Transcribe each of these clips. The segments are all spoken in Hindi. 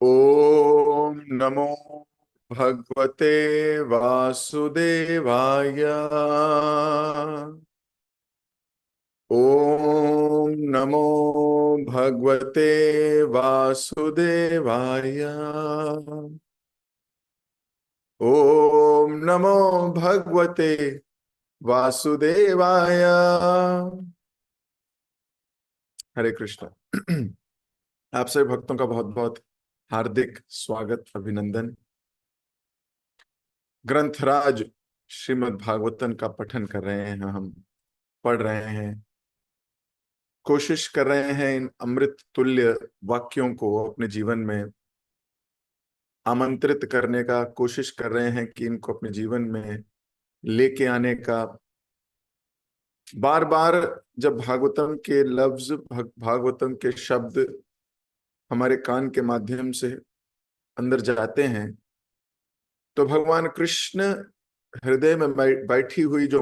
ओम नमो भगवते वासुदेवाय। ओम नमो भगवते वासुदेवाय। ओम नमो भगवते वासुदेवाय। हरे कृष्ण। आप सभी भक्तों का बहुत बहुत हार्दिक स्वागत, अभिनंदन। ग्रंथराज श्रीमद् भागवतन का पठन कर रहे हैं हम, पढ़ रहे हैं, कोशिश कर रहे हैं इन अमृत तुल्य वाक्यों को अपने जीवन में आमंत्रित करने का, कोशिश कर रहे हैं कि इनको अपने जीवन में लेके आने का। बार बार जब भागवतम के लफ्ज, भागवतम के शब्द हमारे कान के माध्यम से अंदर जाते हैं तो भगवान कृष्ण हृदय में बैठी हुई जो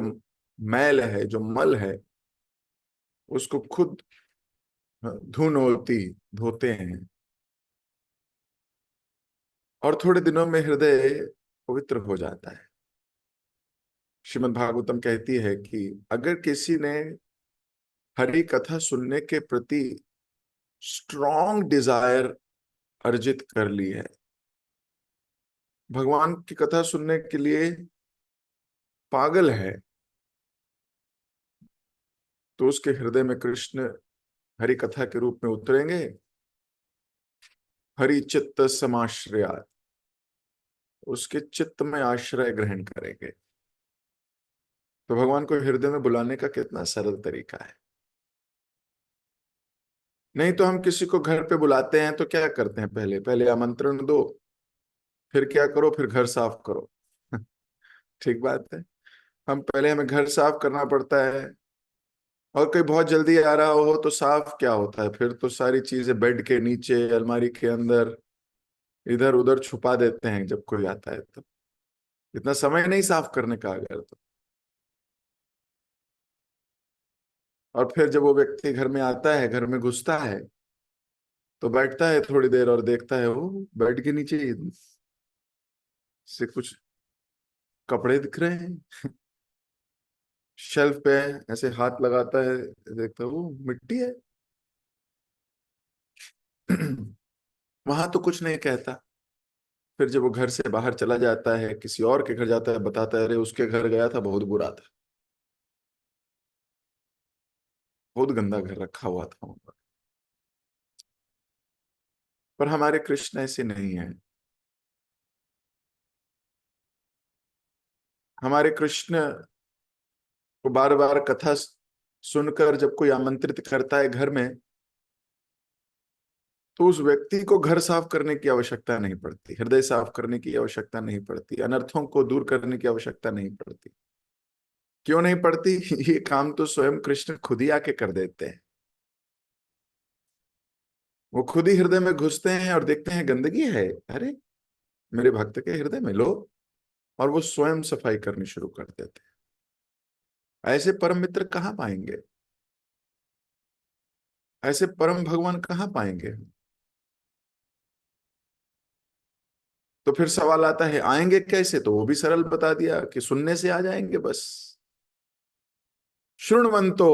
मैल है, जो मल है, उसको खुद धुनोती धोते हैं और थोड़े दिनों में हृदय पवित्र हो जाता है। श्रीमद् भागवतम कहती है कि अगर किसी ने हरि कथा सुनने के प्रति स्ट्रॉन्ग डिजायर अर्जित कर ली है, भगवान की कथा सुनने के लिए पागल है, तो उसके हृदय में कृष्ण हरि कथा के रूप में उतरेंगे। हरि चित्त समाश्रयात्, उसके चित्त में आश्रय ग्रहण करेंगे। तो भगवान को हृदय में बुलाने का कितना सरल तरीका है। नहीं तो हम किसी को घर पे बुलाते हैं तो क्या करते हैं, पहले पहले आमंत्रण दो, फिर क्या करो, फिर घर साफ करो। ठीक बात है। हम पहले, हमें घर साफ करना पड़ता है, और कोई बहुत जल्दी आ रहा हो तो साफ क्या होता है, फिर तो सारी चीजें बेड के नीचे, अलमारी के अंदर, इधर उधर छुपा देते हैं जब कोई आता है तो। इतना समय नहीं साफ करने का अगर तो। और फिर जब वो व्यक्ति घर में आता है, घर में घुसता है, तो बैठता है थोड़ी देर और देखता है वो बेड के नीचे से कुछ कपड़े दिख रहे हैं। शेल्फ पे ऐसे हाथ लगाता है, देखता है वो मिट्टी है। वहां तो कुछ नहीं कहता। फिर जब वो घर से बाहर चला जाता है, किसी और के घर जाता है, बताता है अरे उसके घर गया था, बहुत बुरा था, बहुत गंदा घर रखा हुआ था वहां। पर हमारे कृष्ण ऐसे नहीं है। हमारे कृष्ण को बार बार कथा सुनकर जब कोई आमंत्रित करता है घर में, तो उस व्यक्ति को घर साफ करने की आवश्यकता नहीं पड़ती, हृदय साफ करने की आवश्यकता नहीं पड़ती, अनर्थों को दूर करने की आवश्यकता नहीं पड़ती। क्यों नहीं पड़ती? ये काम तो स्वयं कृष्ण खुद ही आके कर देते हैं। वो खुद ही हृदय में घुसते हैं और देखते हैं गंदगी है, अरे मेरे भक्त के हृदय में लो, और वो स्वयं सफाई करनी शुरू कर देते हैं। ऐसे परम मित्र कहाँ पाएंगे? ऐसे परम भगवान कहाँ पाएंगे? तो फिर सवाल आता है आएंगे कैसे, तो वो भी सरल बता दिया कि सुनने से आ जाएंगे बस। शृण्वन्तो,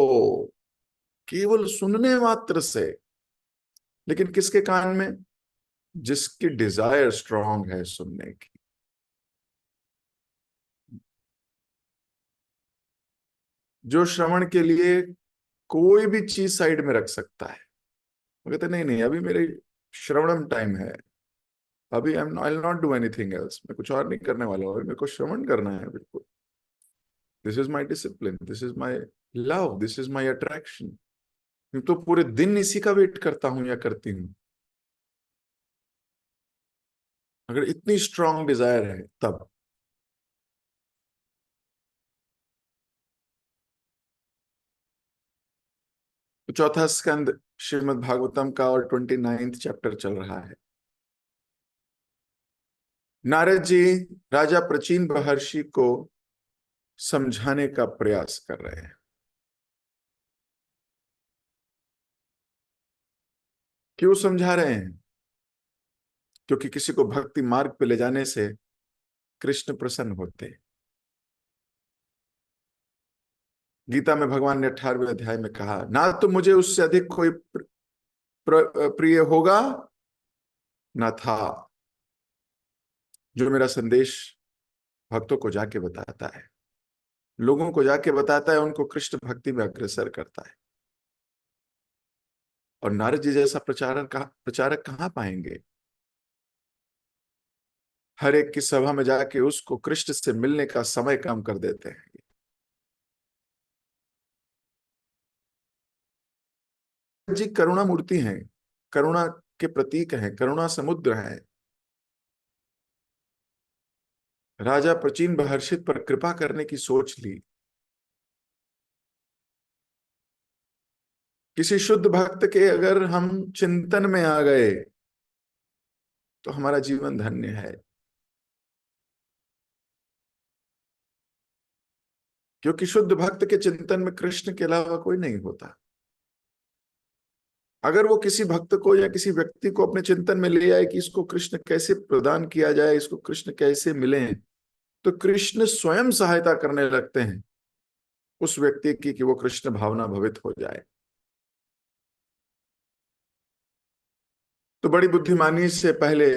केवल सुनने मात्र से। लेकिन किसके कान में? जिसकी डिजायर स्ट्रांग है सुनने की। जो श्रवण के लिए कोई भी चीज साइड में रख सकता है। वो कहते नहीं नहीं, अभी मेरे श्रवणम टाइम है, अभी आई नॉट डू एनीथिंग एल्स, मैं कुछ और नहीं करने वाला हूँ, मेरे को श्रवण करना है बिल्कुल। This is my discipline, this is my love, this is my attraction. तो पूरे दिन इसी का वेट करता हूं या करती हूँ। अगर इतनी स्ट्रांग डिजायर है तब। तो चौथा स्कंद श्रीमद् भागवतम का और 29th चैप्टर चल रहा है। नारद जी राजा प्रचीन महर्षि को समझाने का प्रयास कर रहे हैं। क्यों समझा रहे हैं? क्योंकि किसी को भक्ति मार्ग पे ले जाने से कृष्ण प्रसन्न होते हैं। गीता में भगवान ने 18वें अध्याय में कहा, ना तो मुझे उससे अधिक कोई प्रिय होगा ना था, जो मेरा संदेश भक्तों को जाके बताता है, लोगों को जाके बताता है, उनको कृष्ण भक्ति में अग्रसर करता है। और नारद जी जैसा प्रचारक कहाँ पाएंगे? हर एक की सभा में जाके उसको कृष्ण से मिलने का समय कम कर देते हैं। जी करुणा मूर्ति हैं, करुणा के प्रतीक हैं, करुणा समुद्र है। राजा प्राचीन महर्षित पर कृपा करने की सोच ली। किसी शुद्ध भक्त के अगर हम चिंतन में आ गए तो हमारा जीवन धन्य है, क्योंकि शुद्ध भक्त के चिंतन में कृष्ण के अलावा कोई नहीं होता। अगर वो किसी भक्त को या किसी व्यक्ति को अपने चिंतन में ले आए कि इसको कृष्ण कैसे प्रदान किया जाए, इसको कृष्ण कैसे मिले, तो कृष्ण स्वयं सहायता करने लगते हैं उस व्यक्ति की कि वो कृष्ण भावना भवित हो जाए। तो बड़ी बुद्धिमानी से पहले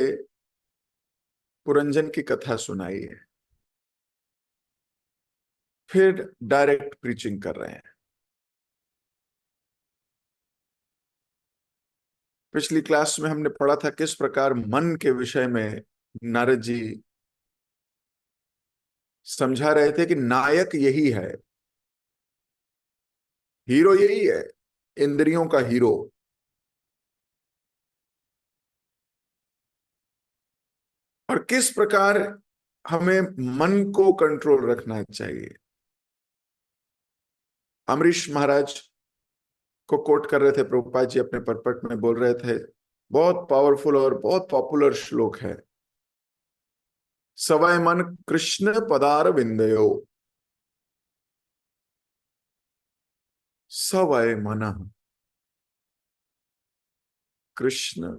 पुरंजन की कथा सुनाई है, फिर डायरेक्ट प्रीचिंग कर रहे हैं। पिछली क्लास में हमने पढ़ा था किस प्रकार मन के विषय में नारद जी समझा रहे थे कि नायक यही है, हीरो यही है, इंद्रियों का हीरो। और किस प्रकार हमें मन को कंट्रोल रखना चाहिए। अमरीश महाराज को कोट कर रहे थे प्रभुपाद जी, अपने परपट में बोल रहे थे, बहुत पावरफुल और बहुत पॉपुलर श्लोक है, सवय मन कृष्ण पदार विंदयो, सवय मन कृष्ण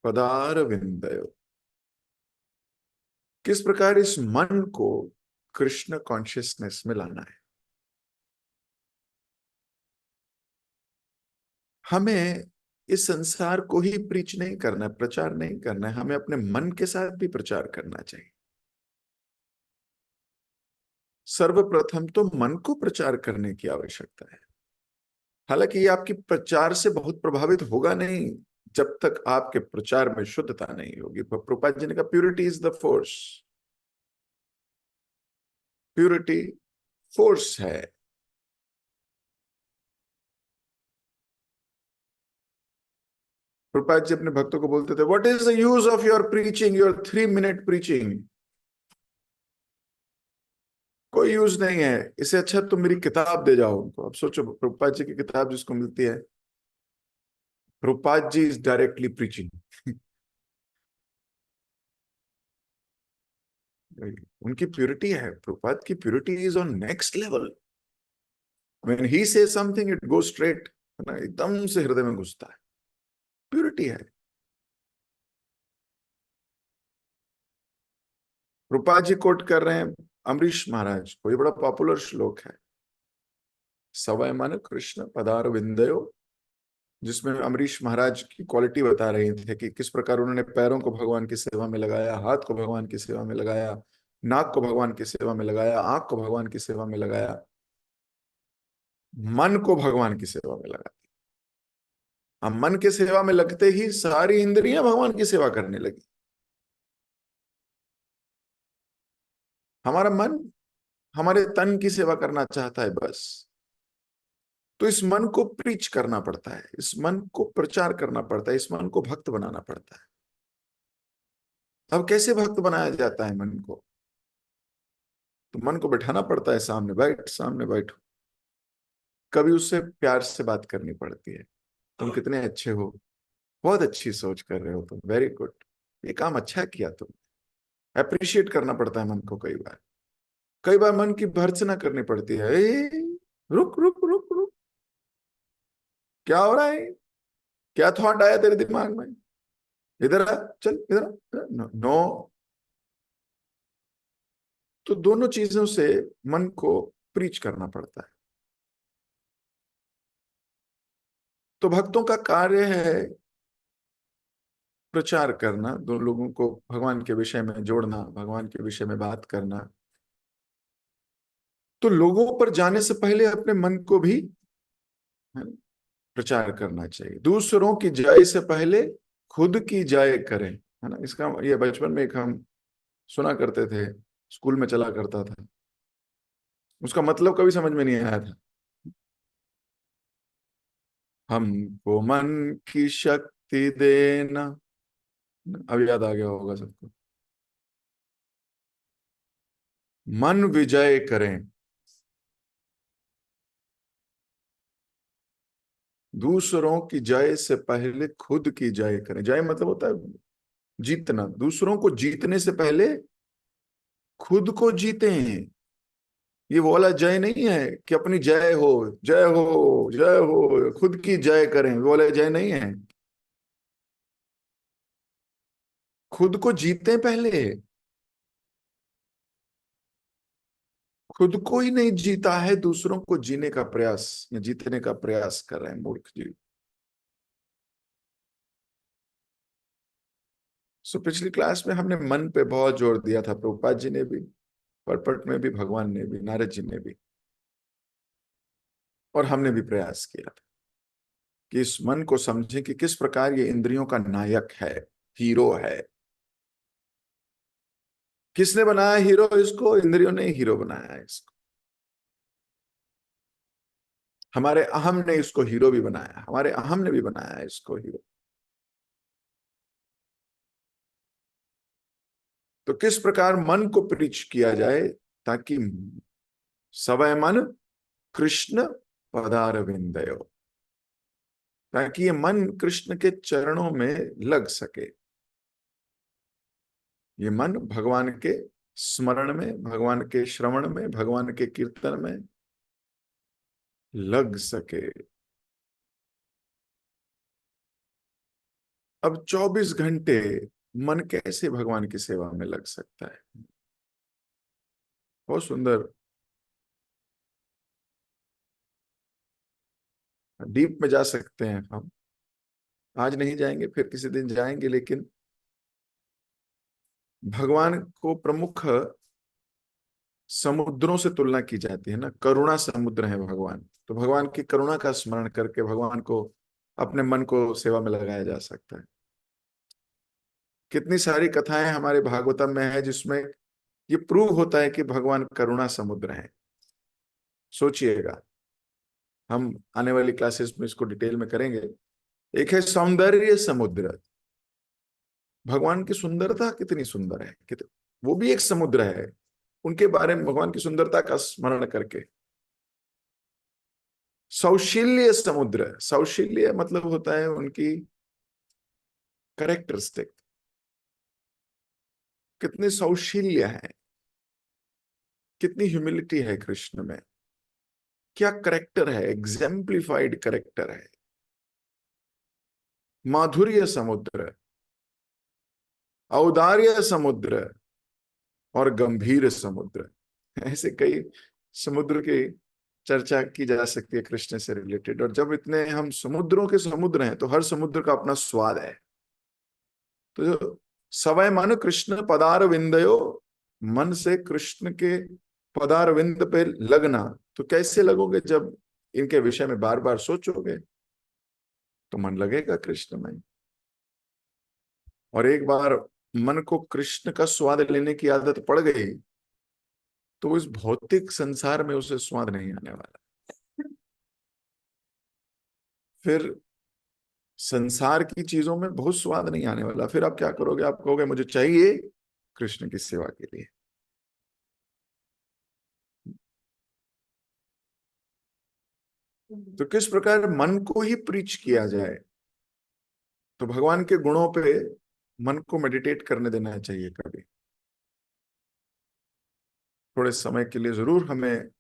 पदार विंदयो। किस प्रकार इस मन को कृष्ण कॉन्शियसनेस में लाना है। हमें इस संसार को ही प्रीच नहीं करना है, प्रचार नहीं करना है, हमें अपने मन के साथ भी प्रचार करना चाहिए। सर्वप्रथम तो मन को प्रचार करने की आवश्यकता है। हालांकि ये आपकी प्रचार से बहुत प्रभावित होगा नहीं जब तक आपके प्रचार में शुद्धता नहीं होगी। प्रभुपाद जी ने कहा, purity is the force, purity force है। प्रभुपाद जी अपने भक्तों को बोलते थे, what is the use of your preaching, your 3 minute preaching, कोई यूज नहीं है, इससे अच्छा तुम मेरी किताब दे जाओ उनको। अब सोचो, प्रभुपाद जी की किताब जिसको मिलती है, Prabhupada ji is directly preaching. उनकी प्योरिटी है, प्रभुपाद की purity is on next level. When he से समथिंग इट गो स्ट्रेट, ना एकदम से हृदय में घुसता है, प्योरिटी है। प्रभुपाद जी कोट कर रहे हैं अमरीश महाराज को, ये बड़ा पॉपुलर श्लोक है, सवय मन कृष्ण पदार विंदयो, जिसमें अमरीश महाराज की क्वालिटी बता रहे थे कि किस प्रकार उन्होंने पैरों को भगवान की सेवा में लगाया, हाथ को भगवान की सेवा में लगाया, नाक को भगवान की सेवा में लगाया, आंख को भगवान की सेवा में लगाया, मन को भगवान की सेवा में लगा। हम मन के सेवा में लगते ही सारी इंद्रियां भगवान की सेवा करने लगी। हमारा मन हमारे तन की सेवा करना चाहता है बस। तो इस मन को प्रीच करना पड़ता है, इस मन को प्रचार करना पड़ता है, इस मन को भक्त बनाना पड़ता है। अब कैसे भक्त बनाया जाता है मन को? तो मन को बैठाना पड़ता है, सामने बैठ, सामने बैठो। कभी उससे प्यार से बात करनी पड़ती है, तुम कितने अच्छे हो, बहुत अच्छी सोच कर रहे हो तुम, वेरी गुड, ये काम अच्छा किया तुम। अप्रिशिएट करना पड़ता है मन को। कई बार मन की भर्त्सना करनी पड़ती है, रुक रुक रुक रुक, क्या हो रहा है, क्या थॉट आया तेरे दिमाग में, इधर आ, चल इधर आ, नो। तो दोनों चीजों से मन को प्रीच करना पड़ता है। तो भक्तों का कार्य है प्रचार करना, दो लोगों को भगवान के विषय में जोड़ना, भगवान के विषय में बात करना। तो लोगों पर जाने से पहले अपने मन को भी, है, प्रचार करना चाहिए। दूसरों की जाय से पहले खुद की जाय करें, है ना। इसका ये बचपन में एक हम सुना करते थे, स्कूल में चला करता था। उसका मतलब कभी समझ में नहीं आया था। हमको मन की शक्ति देना, अब याद आ गया होगा सबको। मन विजय करें, दूसरों की जय से पहले खुद की जय करें। जय मतलब होता है जीतना। दूसरों को जीतने से पहले खुद को जीते हैं। ये वो वाला जय नहीं है कि अपनी जय हो, जय हो, जय हो, खुद की जय करें, वो वाला जय नहीं है। खुद को जीते पहले। खुद को ही नहीं जीता है, दूसरों को जीने का प्रयास या जीतने का प्रयास कर रहे हैं मूर्ख जी। सो पिछली क्लास में हमने मन पे बहुत जोर दिया था, प्रभुपाद जी ने भी, परपट में भी, भगवान ने भी, नारद जी ने भी, और हमने भी प्रयास किया था कि इस मन को समझें कि किस प्रकार ये इंद्रियों का नायक है, हीरो है। किसने बनाया हीरो इसको? इंद्रियों ने हीरो बनाया है इसको। हमारे अहम ने इसको हीरो भी बनाया, हमारे अहम ने भी बनाया है इसको हीरो। तो किस प्रकार मन को प्रीच किया जाए ताकि सवय मन कृष्ण पदार विंदयो, ताकि ये मन कृष्ण के चरणों में लग सके। ये मन भगवान के स्मरण में, भगवान के श्रवण में, भगवान के कीर्तन में लग सके। अब 24 घंटे मन कैसे भगवान की सेवा में लग सकता है? बहुत सुंदर, डीप में जा सकते हैं हम। आज नहीं जाएंगे, फिर किसी दिन जाएंगे। लेकिन भगवान को प्रमुख समुद्रों से तुलना की जाती है ना, करुणा समुद्र है भगवान। तो भगवान की करुणा का स्मरण करके भगवान को, अपने मन को सेवा में लगाया जा सकता है। कितनी सारी कथाएं हमारे भागवतम में है जिसमें ये प्रूव होता है कि भगवान करुणा समुद्र है। सोचिएगा, हम आने वाली क्लासेस में इसको डिटेल में करेंगे। एक है सौंदर्य समुद्र। भगवान की सुंदरता कितनी सुंदर है, कितनी, वो भी एक समुद्र है। उनके बारे में भगवान की सुंदरता का स्मरण करके। सौशील्य समुद्र, सौशील्य मतलब होता है उनकी करेक्टरिस्टिक, कितने सौशील्य है, कितनी ह्यूमिलिटी है कृष्ण में, क्या करेक्टर है, एग्जेम्प्लीफाइड करेक्टर है। माधुर्य समुद्र, औदार्य समुद्र और गंभीर समुद्र, ऐसे कई समुद्र की चर्चा की जा सकती है कृष्ण से रिलेटेड। और जब इतने हम समुद्रों के समुद्र हैं तो हर समुद्र का अपना स्वाद है। तो जो सवय मन कृष्ण पदार विंदयो, मन से कृष्ण के पदार विंद पे लगना। तो कैसे लगोगे? जब इनके विषय में बार बार सोचोगे तो मन लगेगा कृष्ण में। और एक बार मन को कृष्ण का स्वाद लेने की आदत पड़ गई तो इस भौतिक संसार में उसे स्वाद नहीं आने वाला। फिर संसार की चीजों में बहुत स्वाद नहीं आने वाला। फिर आप क्या करोगे? आप कहोगे मुझे चाहिए कृष्ण की सेवा के लिए। तो किस प्रकार मन को ही प्रीच किया जाए? तो भगवान के गुणों पे मन को मेडिटेट करने देना चाहिए कभी। थोड़े समय के लिए जरूर हमें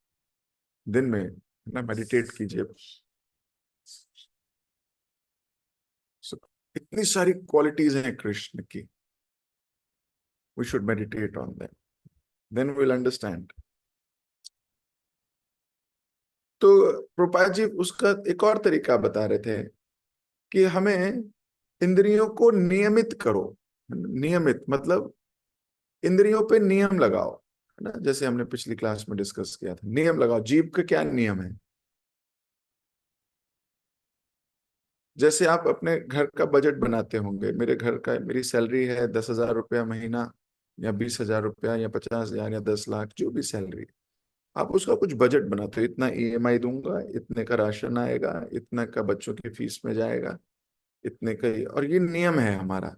दिन में ना मेडिटेट कीजिए। इतनी सारी क्वालिटीज हैं कृष्ण की, we should meditate on them, then we will understand. तो प्रभुपाद जी उसका एक और तरीका बता रहे थे कि हमें इंद्रियों को नियमित करो। नियमित मतलब इंद्रियों पे नियम लगाओ, है ना, जैसे हमने पिछली क्लास में डिस्कस किया था, नियम लगाओ। जीभ के क्या नियम है? जैसे आप अपने घर का बजट बनाते होंगे, मेरे घर का, मेरी सैलरी है 10,000 रुपया महीना, या 20,000 रुपया, या 50,000, या 10 लाख, जो भी सैलरी, आप उसका कुछ बजट बनाते हो। इतना ईएमआई दूंगा, इतने का राशन आएगा, इतना का बच्चों की फीस में जाएगा, इतने का और ये नियम है हमारा।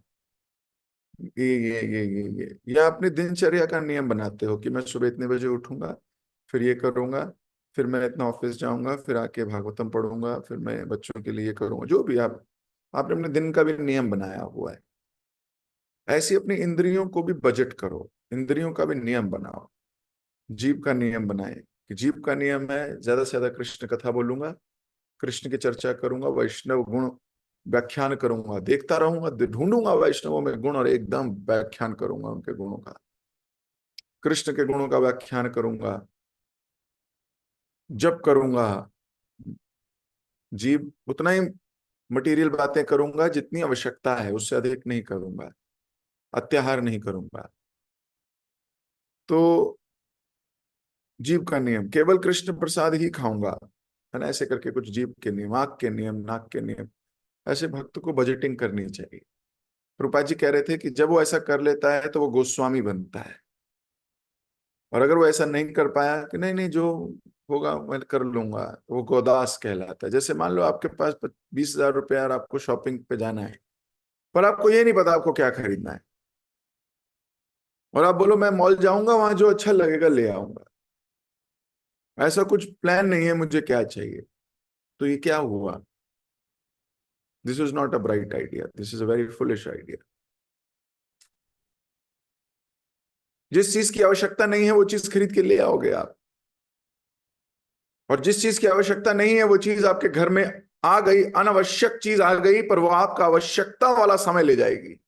या अपनी दिनचर्या का नियम बनाते हो कि मैं सुबह इतने बजे उठूंगा, फिर ये करूंगा, फिर मैं इतना ऑफिस जाऊंगा, फिर आके भागवतम पढ़ूंगा, फिर मैं बच्चों के लिए करूंगा, जो भी आपने अपने दिन का भी नियम बनाया हुआ है। ऐसे अपनी इंद्रियों को भी बजट करो, इंद्रियों का भी नियम बनाओ। जीव का नियम बनाए कि जीव का नियम है ज्यादा से ज्यादा कृष्ण कथा बोलूंगा, कृष्ण की चर्चा करूंगा, वैष्णव गुण व्याख्यान करूंगा, देखता रहूंगा, ढूंढूंगा वैष्णवों में गुण और एकदम व्याख्यान करूंगा उनके गुणों का, कृष्ण के गुणों का व्याख्यान करूंगा, जप करूंगा। जीव उतना ही मटेरियल बातें करूंगा जितनी आवश्यकता है, उससे अधिक नहीं करूंगा, अत्याहार नहीं करूंगा। तो जीव का नियम, केवल कृष्ण प्रसाद ही खाऊंगा, है ना, ऐसे करके कुछ जीव के नियम, आंख के नियम, नाक के नियम। ऐसे भक्त को बजटिंग करनी चाहिए। रूपा जी कह रहे थे कि जब वो ऐसा कर लेता है तो वो गोस्वामी बनता है, और अगर वो ऐसा नहीं कर पाया कि नहीं नहीं जो होगा मैं कर लूंगा, तो वो गोदास कहलाता है। जैसे मान लो आपके पास 20,000 रुपया और आपको शॉपिंग पे जाना है, पर आपको ये नहीं पता आपको क्या खरीदना है, और आप बोलो मैं मॉल जाऊंगा, वहां जो अच्छा लगेगा ले आऊंगा, ऐसा कुछ प्लान नहीं है मुझे क्या चाहिए, तो ये क्या हुआ? This is not a bright idea, this is a very foolish idea. जिस चीज की आवश्यकता नहीं है वो चीज खरीद के ले आओगे आप, और जिस चीज की आवश्यकता नहीं है वो चीज आपके घर में आ गई, अनावश्यक चीज आ गई, पर वो आपका आवश्यकता वाला समय ले जाएगी।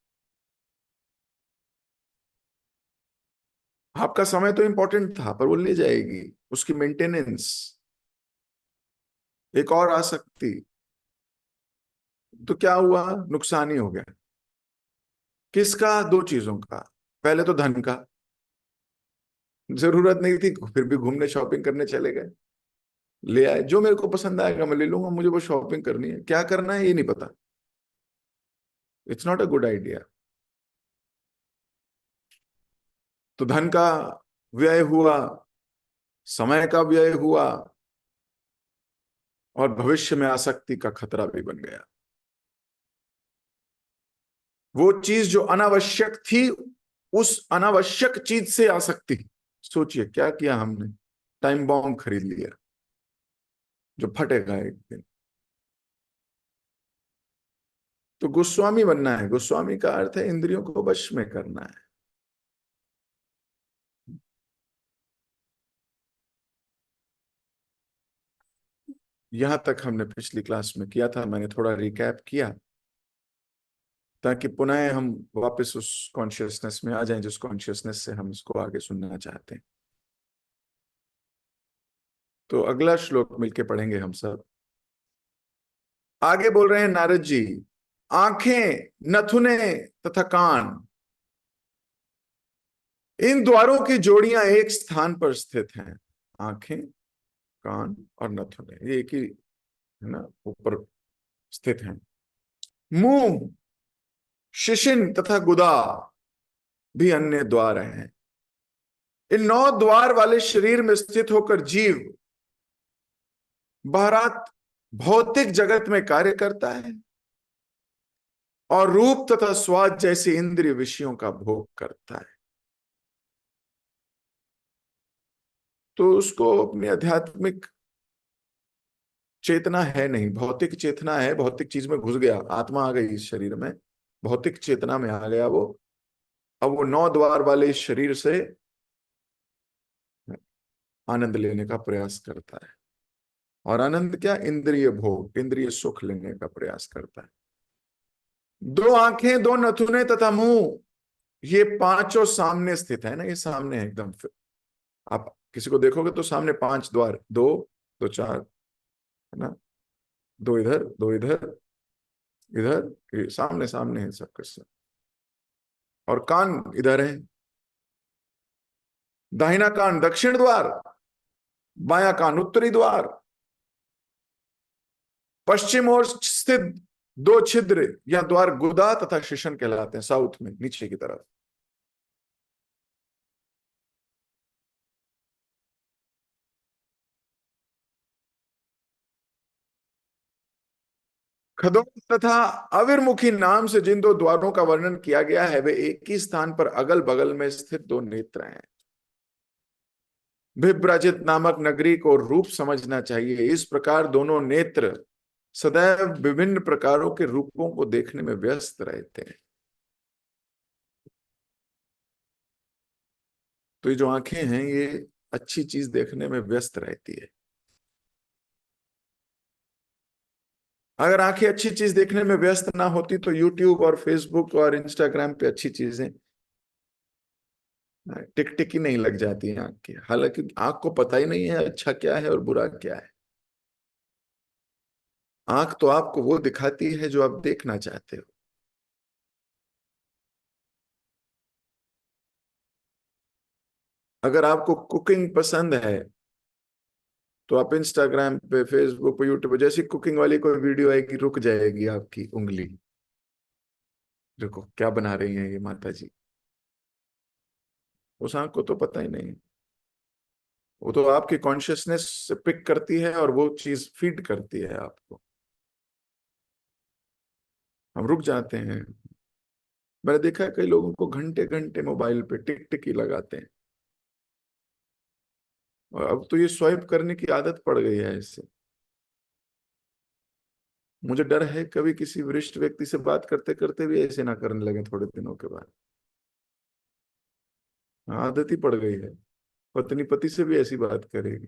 आपका समय तो इंपॉर्टेंट था, पर वो ले जाएगी, उसकी मेंटेनेंस, एक और आसक्ति, तो क्या हुआ? नुकसान ही हो गया। किसका? दो चीजों का। पहले तो धन का, जरूरत नहीं थी फिर भी घूमने शॉपिंग करने चले गए, ले आए, जो मेरे को पसंद आएगा मैं ले लूंगा, मुझे वो शॉपिंग करनी है, क्या करना है ये नहीं पता। It's not a good idea. तो धन का व्यय हुआ, समय का व्यय हुआ, और भविष्य में आसक्ति का खतरा भी बन गया। वो चीज जो अनावश्यक थी, उस अनावश्यक चीज से आसक्ति। सोचिए क्या किया हमने, टाइम बॉम्ब खरीद लिया जो फटेगा एक दिन। तो गोस्वामी बनना है, गोस्वामी का अर्थ है इंद्रियों को वश में करना है। यहां तक हमने पिछली क्लास में किया था, मैंने थोड़ा रिकैप किया ताकि पुनः हम वापस उस कॉन्शियसनेस में आ जाएं जिस कॉन्शियसनेस से हम इसको आगे सुनना चाहते हैं। तो अगला श्लोक मिलके पढ़ेंगे हम सब। आगे बोल रहे हैं नारद जी, आंखें, नथुने तथा कान, इन द्वारों की जोड़ियां एक स्थान पर स्थित हैं। आंखें, कान और नथुने ये एक ही, है ना, ऊपर स्थित हैं। मुंह, शिशिन तथा गुदा भी अन्य द्वार हैं। इन 9 द्वार वाले शरीर में स्थित होकर जीव बारात भौतिक जगत में कार्य करता है और रूप तथा स्वाद जैसे इंद्रिय विषयों का भोग करता है। तो उसको अपनी आध्यात्मिक चेतना है नहीं, भौतिक चेतना है, भौतिक चीज में घुस गया, आत्मा आ गई इस शरीर में, भौतिक चेतना में आ गया वो। अब वो 9 द्वार वाले इस शरीर से आनंद लेने का प्रयास करता है, और आनंद क्या? इंद्रिय भोग, इंद्रिय सुख लेने का प्रयास करता है। दो आंखें, दो नथुने तथा मुंह, ये पांचों सामने स्थित है ना, ये सामने है एकदम। आप किसी को देखोगे तो सामने पांच द्वार, दो, दो चार, है ना, दो इधर, दो इधर, इधर, ये सामने सामने है सबके सब। और कान इधर है, दाहिना कान दक्षिण द्वार, बायां कान उत्तरी द्वार, पश्चिम ओर स्थित दो छिद्र या द्वार गुदा तथा शिशन कहलाते हैं, साउथ में नीचे की तरफ। खदोक तथा अविर्मुखी नाम से जिन दो द्वारों का वर्णन किया गया है, वे एक ही स्थान पर अगल बगल में स्थित दो नेत्र हैं। विभ्राजित नामक नगरी को रूप समझना चाहिए। इस प्रकार दोनों नेत्र सदैव विभिन्न प्रकारों के रूपों को देखने में व्यस्त रहते हैं। तो ये जो आंखें हैं, ये अच्छी चीज देखने में व्यस्त रहती है। अगर आंखें अच्छी चीज देखने में व्यस्त ना होती तो यूट्यूब और फेसबुक और इंस्टाग्राम पे अच्छी चीजें टिक टिक ही नहीं लग जाती है आंख की। हालांकि आंख को पता ही नहीं है अच्छा क्या है और बुरा क्या है। आंख तो आपको वो दिखाती है जो आप देखना चाहते हो। अगर आपको कुकिंग पसंद है तो आप इंस्टाग्राम पे, फेसबुक पे, यूट्यूब पे जैसी कुकिंग वाली कोई वीडियो आएगी, रुक जाएगी आपकी उंगली, देखो क्या बना रही है ये माता जी। उस आंख को तो पता ही नहीं। वो तो आपकी कॉन्शियसनेस से पिक करती है और वो चीज फीड करती है आपको। हम रुक जाते हैं। मैंने देखा है कई लोगों को घंटे घंटे मोबाइल पे टिक टिक ही लगाते हैं। और अब तो ये स्वाइप करने की आदत पड़ गई है इससे। मुझे डर है कभी किसी वरिष्ठ व्यक्ति से बात करते करते भी ऐसे ना करने लगे थोड़े दिनों के बाद। आदत ही पड़ गई है। पत्नी पति से भी ऐसी बात करेगी,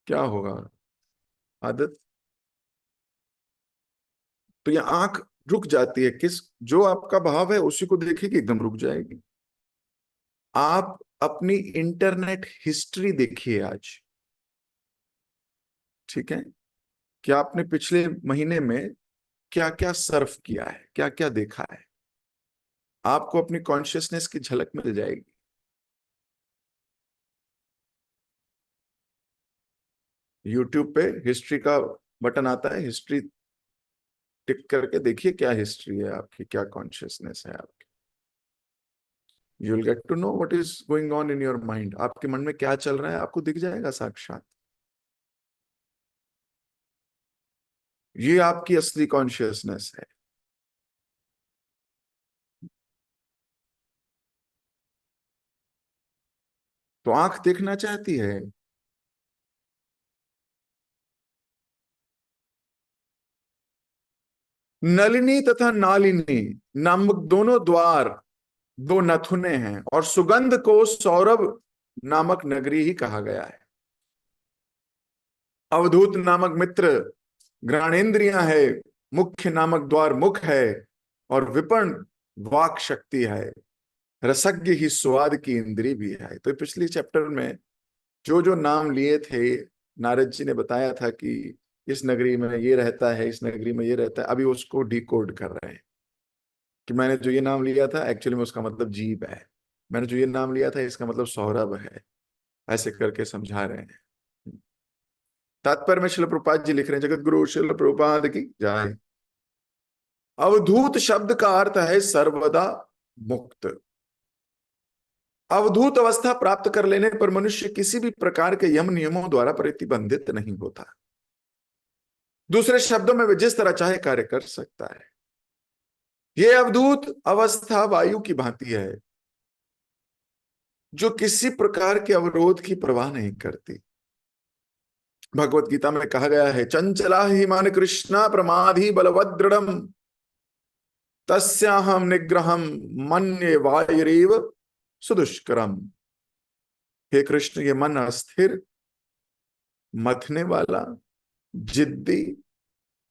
क्या होगा। आदत। तो ये आंख रुक जाती है, किस जो आपका भाव है उसी को देखेगी, एकदम रुक जाएगी। आप अपनी इंटरनेट हिस्ट्री देखिए आज, ठीक है, कि आपने पिछले महीने में क्या क्या सर्फ किया है, क्या क्या देखा है। आपको अपनी कॉन्शियसनेस की झलक मिल जाएगी। यूट्यूब पे हिस्ट्री का बटन आता है, हिस्ट्री टिक करके देखिए क्या हिस्ट्री है आपकी, क्या कॉन्शियसनेस है आपकी। You will get to know what is going on in your mind. आपके मन में क्या चल रहा है आपको दिख जाएगा साक्षात। ये आपकी असली कॉन्शियसनेस है। तो आंख देखना चाहती है। नलिनी तथा नालिनी नामक दोनों द्वार दो नथुने हैं और सुगंध को सौरभ नामक नगरी ही कहा गया है। अवधूत नामक मित्र घ्राणेन्द्रियां है, मुख्य नामक द्वार मुख है, और विपण वाक शक्ति है, रसज्ञ ही स्वाद की इंद्री भी है। तो पिछली चैप्टर में जो जो नाम लिए थे, नारद जी ने बताया था कि इस नगरी में ये रहता है, इस नगरी में ये रहता है। अभी उसको डिकोड कर रहे हैं कि मैंने जो ये नाम लिया था एक्चुअली में उसका मतलब जीव है, मैंने जो ये नाम लिया था इसका मतलब सौरभ है। ऐसे करके समझा रहे हैं। तात्पर्य में शिल प्रभुपाद जी लिख रहे हैं, जगत गुरु शिल प्रभुपाद की जय। अवधूत शब्द का अर्थ है सर्वदा मुक्त। अवधूत अवस्था प्राप्त कर लेने पर मनुष्य किसी भी प्रकार के यम नियमों द्वारा प्रतिबंधित नहीं होता। दूसरे शब्दों में वे जिस तरह चाहे कार्य कर सकता है। यह अवधूत अवस्था वायु की भांति है जो किसी प्रकार के अवरोध की परवाह नहीं करती। भगवत गीता में कहा गया है, चंचला ही मान कृष्णा प्रमादी बलवदृढ़ तस्याहम निग्रहम मन्ये वायुरेव सुदुष्करम। हे कृष्ण, ये मन अस्थिर, मथने वाला, जिद्दी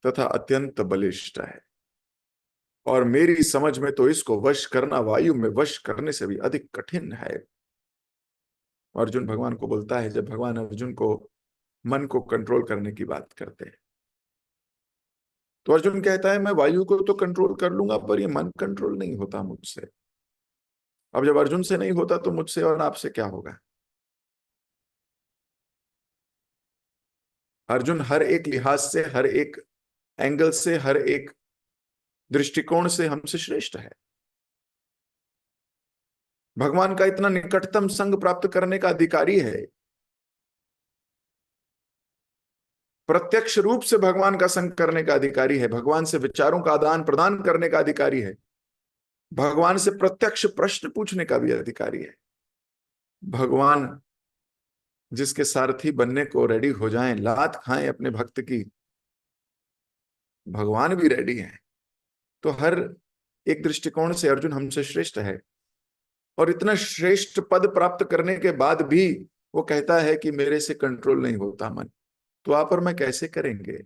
तथा अत्यंत बलिष्ठ है, और मेरी समझ में तो इसको वश करना वायु में वश करने से भी अधिक कठिन है। अर्जुन भगवान को बोलता है, जब भगवान अर्जुन को मन को कंट्रोल करने की बात करते हैं, तो अर्जुन कहता है मैं वायु को तो कंट्रोल कर लूंगा, पर ये मन कंट्रोल नहीं होता मुझसे। अब जब अर्जुन से नहीं होता तो मुझसे और आपसे क्या होगा? अर्जुन हर एक लिहाज से, हर एक एंगल से, हर एक दृष्टिकोण से हमसे श्रेष्ठ है। भगवान का इतना निकटतम संग प्राप्त करने का अधिकारी है, प्रत्यक्ष रूप से भगवान का संग करने का अधिकारी है, भगवान से विचारों का आदान प्रदान करने का अधिकारी है, भगवान से प्रत्यक्ष प्रश्न पूछने का भी अधिकारी है। भगवान जिसके सारथी बनने को रेडी हो जाएं, लात खाएं अपने भक्त की, भगवान भी रेडी हैं। तो हर एक दृष्टिकोण से अर्जुन हमसे श्रेष्ठ है, और इतना श्रेष्ठ पद प्राप्त करने के बाद भी वो कहता है कि मेरे से कंट्रोल नहीं होता मन, तो आप और मैं कैसे करेंगे?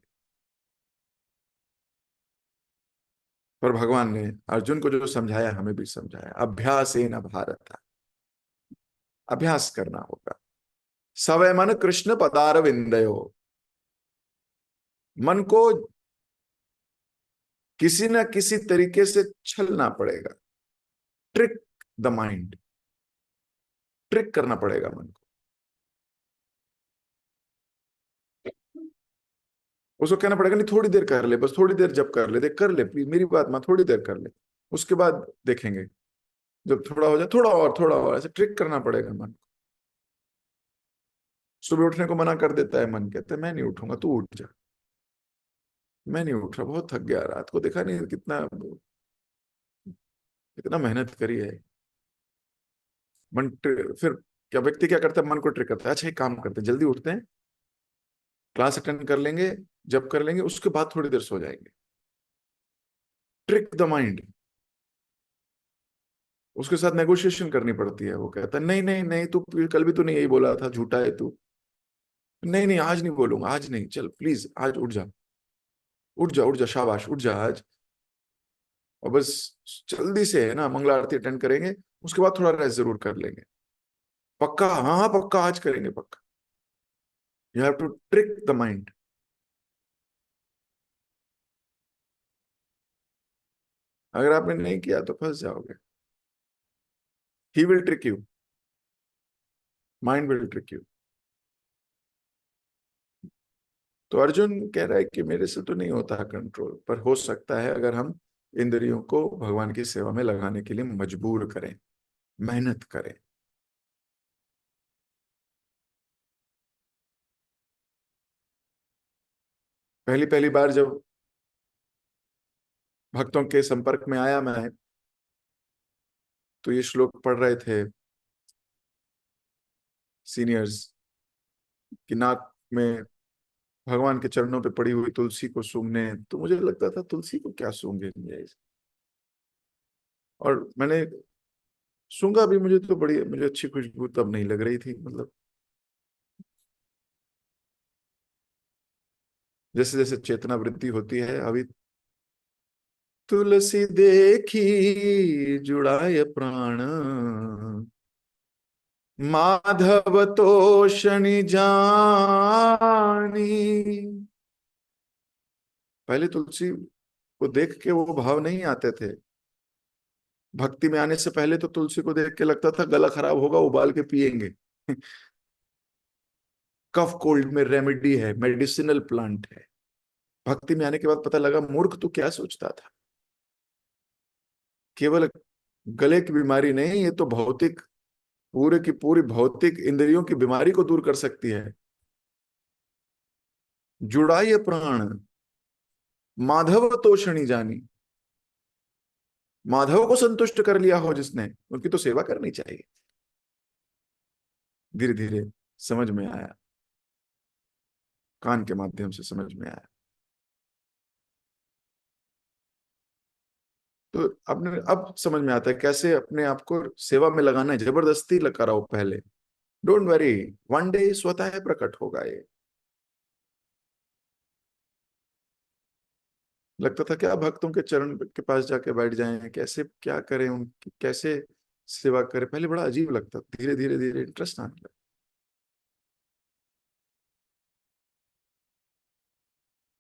पर भगवान ने अर्जुन को जो समझाया हमें भी समझाया, अभ्यासेन भारत, अभ्यास करना होगा। सवै मन कृष्ण पदार विंदयो, मन को किसी ना किसी तरीके से छलना पड़ेगा, ट्रिक द माइंड, ट्रिक करना पड़ेगा मन को। उसको कहना पड़ेगा नहीं थोड़ी देर कर ले, बस थोड़ी देर जब कर ले, देख कर ले प्लीज मेरी बात, मां थोड़ी देर कर ले, उसके बाद देखेंगे, जब थोड़ा हो जाए थोड़ा और, थोड़ा और, ऐसे ट्रिक करना पड़ेगा मन को। सुबह उठने को मना कर देता है मन, कहता है मैं नहीं उठूंगा, तू उठ जा। मैं नहीं उठ रहा, बहुत थक गया, रात को देखा नहीं कितना कितना मेहनत करी है। फिर क्या व्यक्ति क्या करता है, मन को ट्रिक करता है, अच्छा एक काम करते हैं, जल्दी उठते हैं, क्लास अटेंड कर लेंगे, जब कर लेंगे उसके बाद थोड़ी देर सो जाएंगे। ट्रिक द माइंड, उसके साथ नेगोशिएशन करनी पड़ती है। वो कहता है नहीं नहीं नहीं, तू कल भी तूने यही बोला था, झूठा है तू। नहीं नहीं आज नहीं बोलूंगा, आज नहीं, चल प्लीज आज उठ जा, उठ जा, उठ जा, शाबाश उठ जा आज। और बस जल्दी से है ना मंगला आरती अटेंड करेंगे, उसके बाद थोड़ा रेस्ट जरूर कर लेंगे। पक्का? हाँ हाँ पक्का, आज करेंगे पक्का। You have to trick the mind. अगर आपने नहीं किया तो फंस जाओगे। He will trick you, mind will trick you. तो अर्जुन कह रहा है कि मेरे से तो नहीं होता कंट्रोल, पर हो सकता है अगर हम इंद्रियों को भगवान की सेवा में लगाने के लिए मजबूर करें, मेहनत करें। पहली पहली बार जब भक्तों के संपर्क में आया मैं, तो ये श्लोक पढ़ रहे थे सीनियर्स कि नाक में भगवान के चरणों पे पड़ी हुई तुलसी को सूंघने, तो मुझे लगता था तुलसी को क्या सूंघेंगे। और मैंने सूंघा भी, मुझे तो बड़ी, मुझे अच्छी खुशबू तब नहीं लग रही थी, मतलब जैसे जैसे चेतना वृद्धि होती है अभी। तुलसी देखी जुड़ाय प्राण, माधव तोषणी जानी। पहले तुलसी को देख के वो भाव नहीं आते थे, भक्ति में आने से पहले तो तुलसी को देख के लगता था गला खराब होगा, उबाल के पिएंगे। कफ कोल्ड में रेमेडी है, मेडिसिनल प्लांट है। भक्ति में आने के बाद पता लगा मूर्ख तो क्या सोचता था, केवल गले की बीमारी नहीं, ये तो भौतिक, पूरे की पूरी भौतिक इंद्रियों की बीमारी को दूर कर सकती है। जुड़ाई प्राण, माधव तोषणी जानी, माधव को संतुष्ट कर लिया हो जिसने, उनकी तो सेवा करनी चाहिए। धीरे धीरे समझ में आया, कान के माध्यम से समझ में आया। तो अपने अब समझ में आता है कैसे अपने आप को सेवा में लगाना है, जबरदस्ती लगा रहा हो पहले। डोंट वरी, वन डे स्वतः प्रकट होगा ये। लगता था क्या भक्तों के चरण के पास जाके बैठ जाएं, कैसे क्या करें, उनकी कैसे सेवा करें। पहले बड़ा अजीब लगता, धीरे धीरे धीरे इंटरेस्ट आने लगा।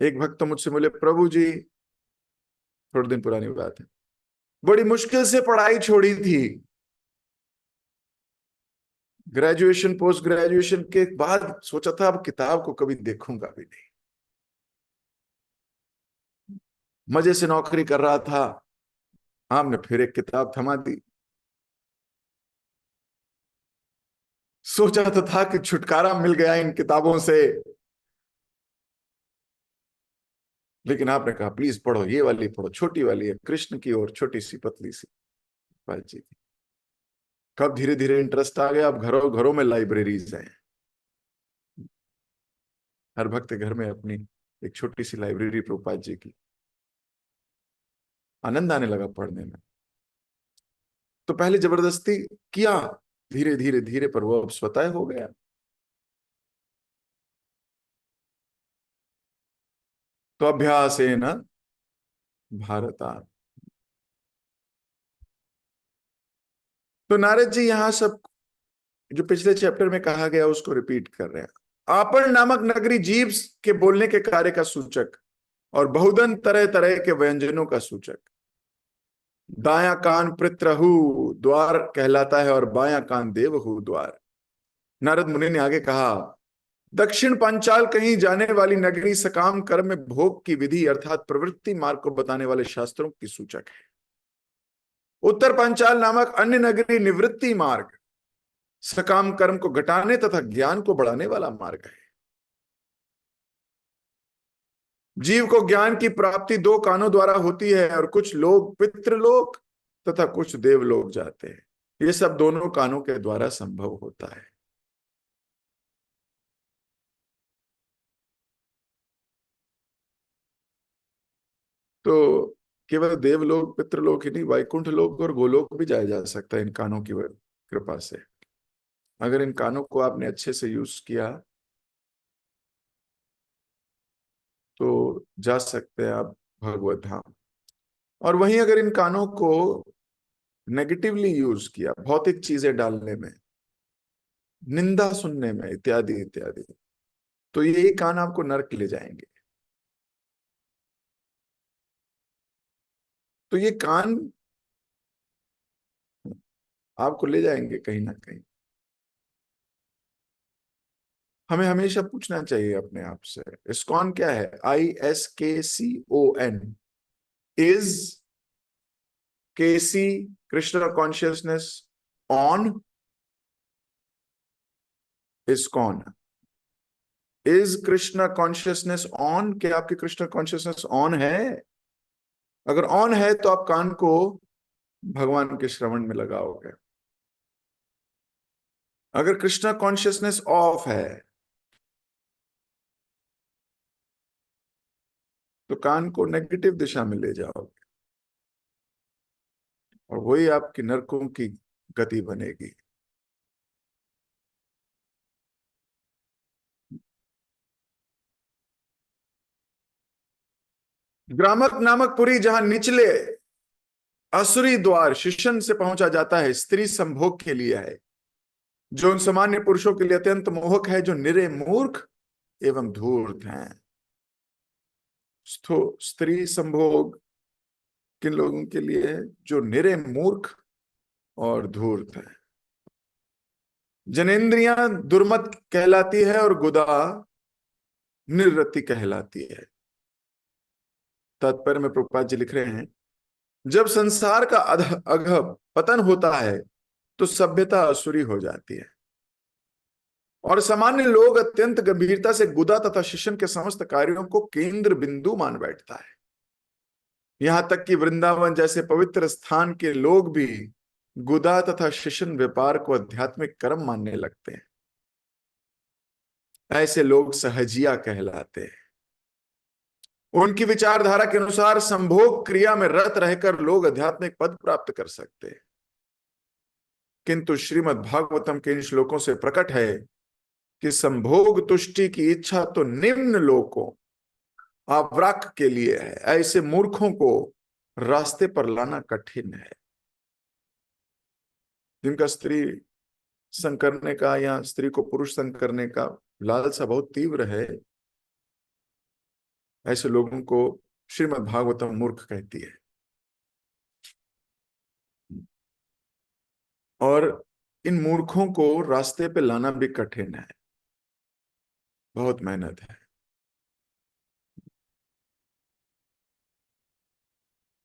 एक भक्त तो मुझसे बोले, प्रभु जी, थोड़े दिन पुरानी बात है, बड़ी मुश्किल से पढ़ाई छोड़ी थी, ग्रेजुएशन पोस्ट ग्रेजुएशन के बाद सोचा था अब किताब को कभी देखूंगा भी नहीं, मजे से नौकरी कर रहा था, हमने फिर एक किताब थमा दी। सोचा तो था कि छुटकारा मिल गया इन किताबों से, लेकिन आपने कहा प्लीज पढ़ो, ये वाली पढ़ो, छोटी वाली है, कृष्ण की और छोटी सी पतली सी बातचीत की। कब धीरे धीरे इंटरेस्ट आ गया, अब घरों घरों में लाइब्रेरीज हैं, हर भक्त के घर में अपनी एक छोटी सी लाइब्रेरी प्रभुपाद जी की। आनंद आने लगा पढ़ने में। तो पहले जबरदस्ती किया, धीरे धीरे धीरे पर वो अब स्वतः हो गया। तो अभ्यास है ना भारत। तो नारद जी यहां सब जो पिछले चैप्टर में कहा गया उसको रिपीट कर रहे हैं। आपन नामक नगरी जीव के बोलने के कार्य का सूचक और बहुधन तरह तरह के व्यंजनों का सूचक। दाया कान पितृहु द्वार कहलाता है और बाया कान देवहु द्वार। नारद मुनि ने आगे कहा, दक्षिण पांचाल कहीं जाने वाली नगरी सकाम कर्म में भोग की विधि अर्थात प्रवृत्ति मार्ग को बताने वाले शास्त्रों की सूचक है। उत्तर पांचाल नामक अन्य नगरी निवृत्ति मार्ग सकाम कर्म को घटाने तथा ज्ञान को बढ़ाने वाला मार्ग है। जीव को ज्ञान की प्राप्ति दो कानों द्वारा होती है और कुछ लोग पितृलोक तथा कुछ देवलोक जाते हैं। ये सब दोनों कानों के द्वारा संभव होता है। तो केवल देवलोक पितृलोक ही नहीं, वैकुंठ लोक और गोलोक भी जाया जा सकता है इन कानों की कृपा से। अगर इन कानों को आपने अच्छे से यूज किया तो जा सकते हैं आप भगवत धाम। और वहीं अगर इन कानों को नेगेटिवली यूज किया, भौतिक चीजें डालने में, निंदा सुनने में, इत्यादि इत्यादि, तो ये कान आपको नरक ले जाएंगे। तो ये कान आपको ले जाएंगे कहीं ना कहीं। हमें हमेशा पूछना चाहिए अपने आप से, इस्कॉन क्या है? ISKCON, is KC Krishna consciousness on ISKCON? Is Krishna consciousness on? क्या आपकी कृष्ण कॉन्शियसनेस ऑन है? अगर ऑन है तो आप कान को भगवान के श्रवण में लगाओगे। अगर कृष्णा कॉन्शियसनेस ऑफ है तो कान को नेगेटिव दिशा में ले जाओगे और वही आपकी नरकों की गति बनेगी। ग्रामक नामक पुरी जहां निचले असुरी द्वार शिशन से पहुंचा जाता है, स्त्री संभोग के लिए है, जो उन सामान्य पुरुषों के लिए अत्यंत मोहक है जो निरे मूर्ख एवं धूर्त हैं। स्त्री संभोग किन लोगों के लिए है? जो निरे मूर्ख और धूर्त है। जनेन्द्रियां दुर्मत कहलाती है और गुदा निर्रति कहलाती है। तात्पर्य में प्रभुपाद जी लिख रहे हैं, जब संसार का अघ पतन होता है तो सभ्यता असुरी हो जाती है और सामान्य लोग अत्यंत गंभीरता से गुदा तथा शिशन के समस्त कार्यों को केंद्र बिंदु मान बैठता है। यहां तक कि वृंदावन जैसे पवित्र स्थान के लोग भी गुदा तथा शिशन व्यापार को आध्यात्मिक कर्म मानने लगते हैं। ऐसे लोग सहजिया कहलाते हैं। उनकी विचारधारा के अनुसार संभोग क्रिया में रत रहकर लोग आध्यात्मिक पद प्राप्त कर सकते हैं। किंतु श्रीमद् भागवतम के इन श्लोकों से प्रकट है कि संभोग तुष्टि की इच्छा तो निम्न लोकों आवराक के लिए है। ऐसे मूर्खों को रास्ते पर लाना कठिन है, जिनका स्त्री संग करने का या स्त्री को पुरुष संग करने का लालसा बहुत तीव्र है। ऐसे लोगों को श्रीमद् भागवतम मूर्ख कहती है। और इन मूर्खों को रास्ते पे लाना भी कठिन है, बहुत मेहनत है।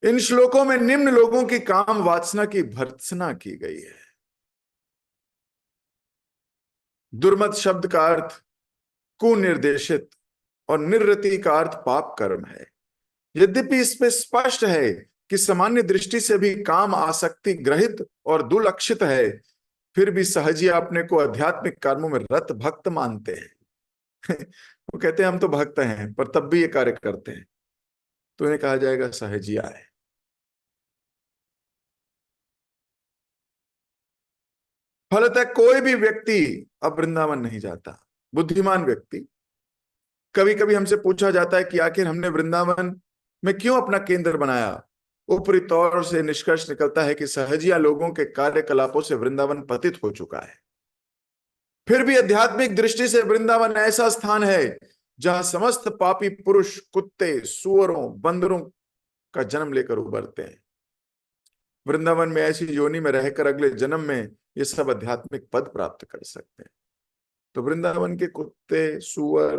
इन श्लोकों में निम्न लोगों की काम वासना की भर्त्सना की गई है। दुर्मत शब्द का अर्थ कुनिर्देशित और निरृति का अर्थ पाप कर्म है। यद्यपि इसमें स्पष्ट है कि सामान्य दृष्टि से भी काम आसक्ति ग्रहित और दुलक्षित है, फिर भी सहजिया अपने को आध्यात्मिक कर्मों में रत भक्त मानते हैं। वो कहते हैं हम तो भक्त हैं, पर तब भी ये कार्य करते हैं, तो इन्हें कहा जाएगा सहजिया है। फलतः कोई भी व्यक्ति अब वृंदावन नहीं जाता, बुद्धिमान व्यक्ति। कभी कभी हमसे पूछा जाता है कि आखिर हमने वृंदावन में क्यों अपना केंद्र बनाया। ऊपरी तौर से निष्कर्ष निकलता है कि सहजिया लोगों के कार्यकलापों से वृंदावन पतित हो चुका है। फिर भी आध्यात्मिक दृष्टि से वृंदावन ऐसा स्थान है जहां समस्त पापी पुरुष कुत्ते सुअरों बंदरों का जन्म लेकर उभरते हैं। वृंदावन में ऐसी योनि में रहकर अगले जन्म में ये सब आध्यात्मिक पद प्राप्त कर सकते हैं। तो वृंदावन के कुत्ते सुअर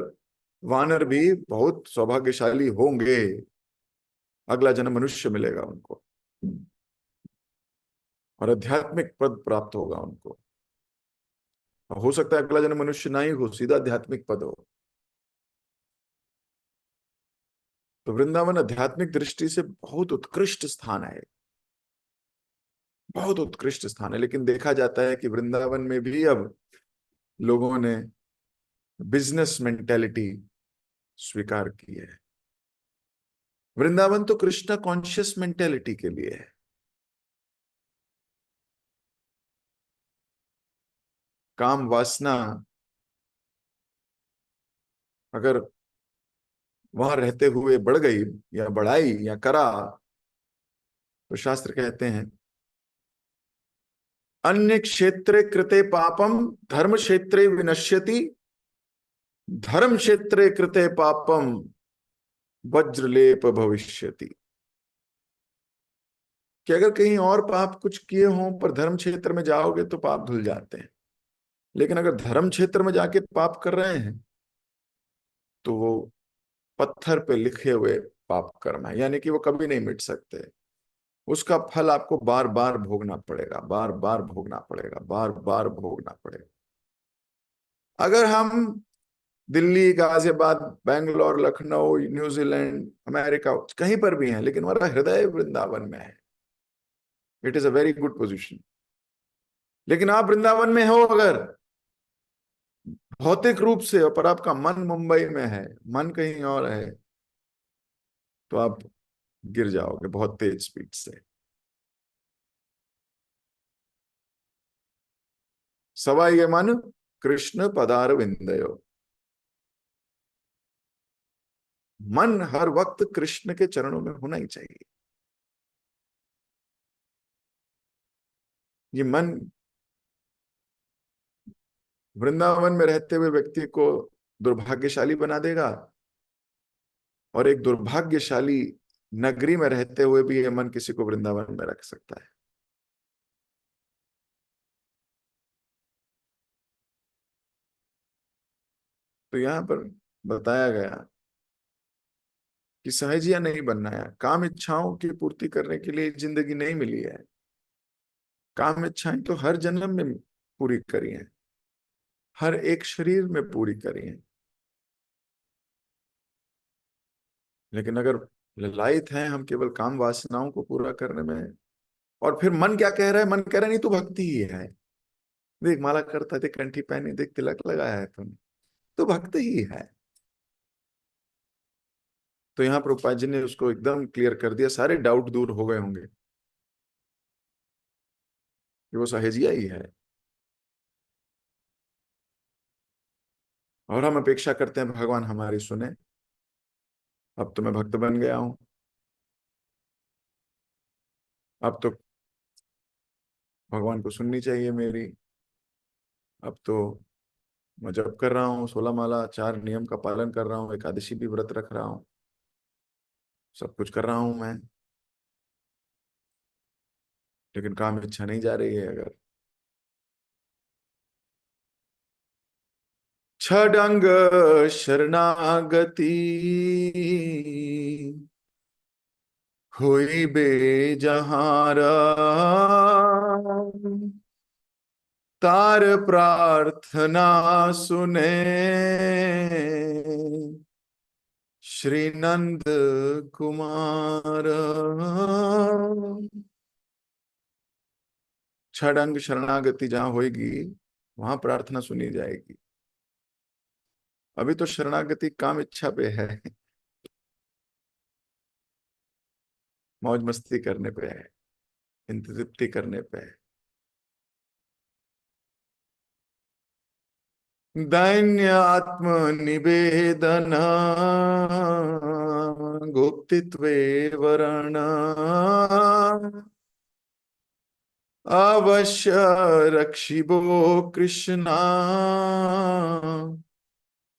वानर भी बहुत सौभाग्यशाली होंगे, अगला जन्म मनुष्य मिलेगा उनको और आध्यात्मिक पद प्राप्त होगा उनको। हो सकता है अगला जन्म मनुष्य ना ही हो, सीधा आध्यात्मिक पद हो। तो वृंदावन आध्यात्मिक दृष्टि से बहुत उत्कृष्ट स्थान है, बहुत उत्कृष्ट स्थान है। लेकिन देखा जाता है कि वृंदावन में भी अब लोगों ने बिजनेस मेंटेलिटी स्वीकार की है। वृंदावन तो कृष्णा कॉन्शियस मेंटेलिटी के लिए है। काम वासना अगर वहां रहते हुए बढ़ गई या बढ़ाई या करा, तो शास्त्र कहते हैं अन्य क्षेत्रे कृते पापम धर्म क्षेत्रे विनश्यति, धर्म क्षेत्रे कृते पापम वज्रलेप भविष्यति। कि अगर कहीं और पाप कुछ किए हों पर धर्म क्षेत्र में जाओगे तो पाप धुल जाते हैं, लेकिन अगर धर्म क्षेत्र में जाके पाप कर रहे हैं तो वो पत्थर पे लिखे हुए पाप कर्म है, यानी कि वो कभी नहीं मिट सकते। उसका फल आपको बार बार भोगना पड़ेगा, बार बार भोगना पड़ेगा, बार बार भोगना पड़ेगा। अगर हम दिल्ली गाजियाबाद बेंगलोर लखनऊ न्यूजीलैंड अमेरिका कहीं पर भी हैं, लेकिन हमारा हृदय वृंदावन में है, it is a very good position. लेकिन आप वृंदावन में हो अगर भौतिक रूप से, पर आपका मन मुंबई में है, मन कहीं और है, तो आप गिर जाओगे बहुत तेज स्पीड से। सवा ये मन कृष्ण पदार विंदयो। मन हर वक्त कृष्ण के चरणों में होना ही चाहिए। ये मन वृंदावन में रहते हुए व्यक्ति को दुर्भाग्यशाली बना देगा, और एक दुर्भाग्यशाली नगरी में रहते हुए भी ये मन किसी को वृंदावन में रख सकता है। तो यहां पर बताया गया कि सहजिया नहीं बनना है। काम इच्छाओं की पूर्ति करने के लिए जिंदगी नहीं मिली है। काम इच्छाएं तो हर जन्म में पूरी करी हैं, हर एक शरीर में पूरी करी हैं। लेकिन अगर ललायत हैं हम केवल काम वासनाओं को पूरा करने में, और फिर मन क्या कह रहा है, मन कह रहा है नहीं तू भक्ति ही है, देख माला करता, देख कंठी पहनी, देख तिलक लगाया है तूने, तो भक्त ही है। तो यहाँ प्रभुपाद जी ने उसको एकदम क्लियर कर दिया, सारे डाउट दूर हो गए होंगे कि वो सहेजिया ही है। और हम अपेक्षा करते हैं भगवान हमारी सुने अब तो मैं भक्त बन गया हूं, अब तो भगवान को सुननी चाहिए मेरी। अब तो मैं जप कर रहा हूँ, 16 माला, 4 नियम का पालन कर रहा हूँ, एकादशी भी व्रत रख रहा हूँ, सब कुछ कर रहा हूं मैं, लेकिन काम इच्छा नहीं जा रही है। अगर छडंग शरणागति हुई बेजहारा, तार प्रार्थना सुने श्री नंद कुमार। छड़ंग शरणागति जहां होगी वहां प्रार्थना सुनी जाएगी। अभी तो शरणागति काम इच्छा पे है, मौज मस्ती करने पे है, इंतृप्ति करने पे है। दैन्य आत्म निवेदन गुप्तित्वे वरण, अवश्य रक्षिबो कृष्णा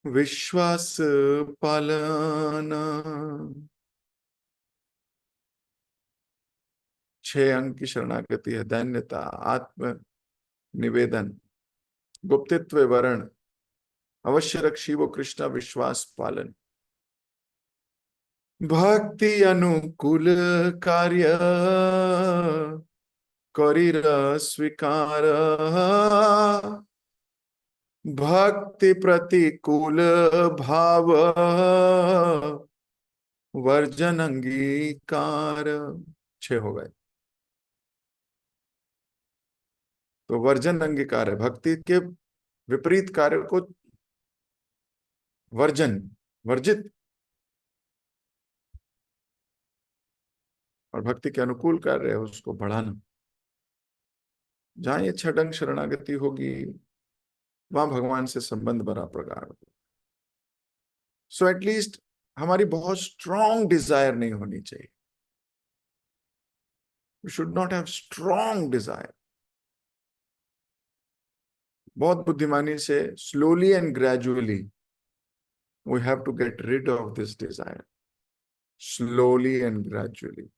विश्वास पालन। 6 अंग की शरणागति है। दैन्यता, आत्म निवेदन, गुप्तित्व वरण, अवश्य रक्षी वो कृष्णा विश्वास पालन। भक्ति अनुकूल कार्य करीर स्वीकार, भक्ति प्रतिकूल भाव वर्जन अंगीकार। 6 हो गए। तो वर्जन अंगीकार है, भक्ति के विपरीत कार्य को वर्जन, वर्जित, और भक्ति के अनुकूल कार्य है उसको बढ़ाना। जहां ये छठंग शरणागति होगी वहां भगवान से संबंध बड़ा प्रगाढ़ हो। सो एटलीस्ट हमारी बहुत स्ट्रॉन्ग डिजायर नहीं होनी चाहिए। We should not have strong desire. बहुत बुद्धिमानी से slowly and gradually we have to get rid of this desire, slowly and gradually.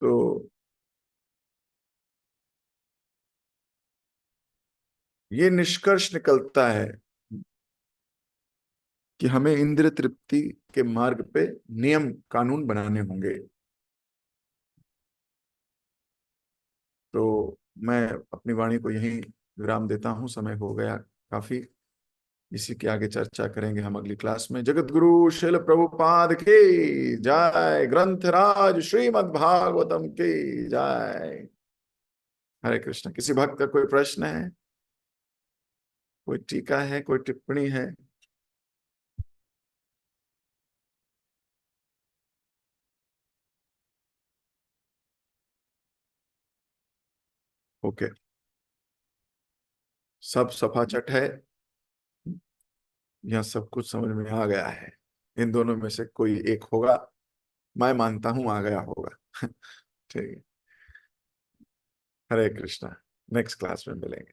तो ये निष्कर्ष निकलता है कि हमें इंद्रिय तृप्ति के मार्ग पे नियम कानून बनाने होंगे। तो मैं अपनी वाणी को यहीं विराम देता हूं, समय हो गया काफी। इसी के आगे चर्चा करेंगे हम अगली क्लास में। जगत गुरु शिल प्रभुपाद की जय, ग्रंथराज श्रीमद् भागवतम की जय। हरे कृष्ण। किसी भक्त का कोई प्रश्न है, कोई टीका है, कोई टिप्पणी है? ओके, सब सफाचट है, यह सब कुछ समझ में आ गया है। इन दोनों में से कोई एक होगा, मैं मानता हूं आ गया होगा। ठीक है। हरे कृष्णा। नेक्स्ट क्लास में मिलेंगे।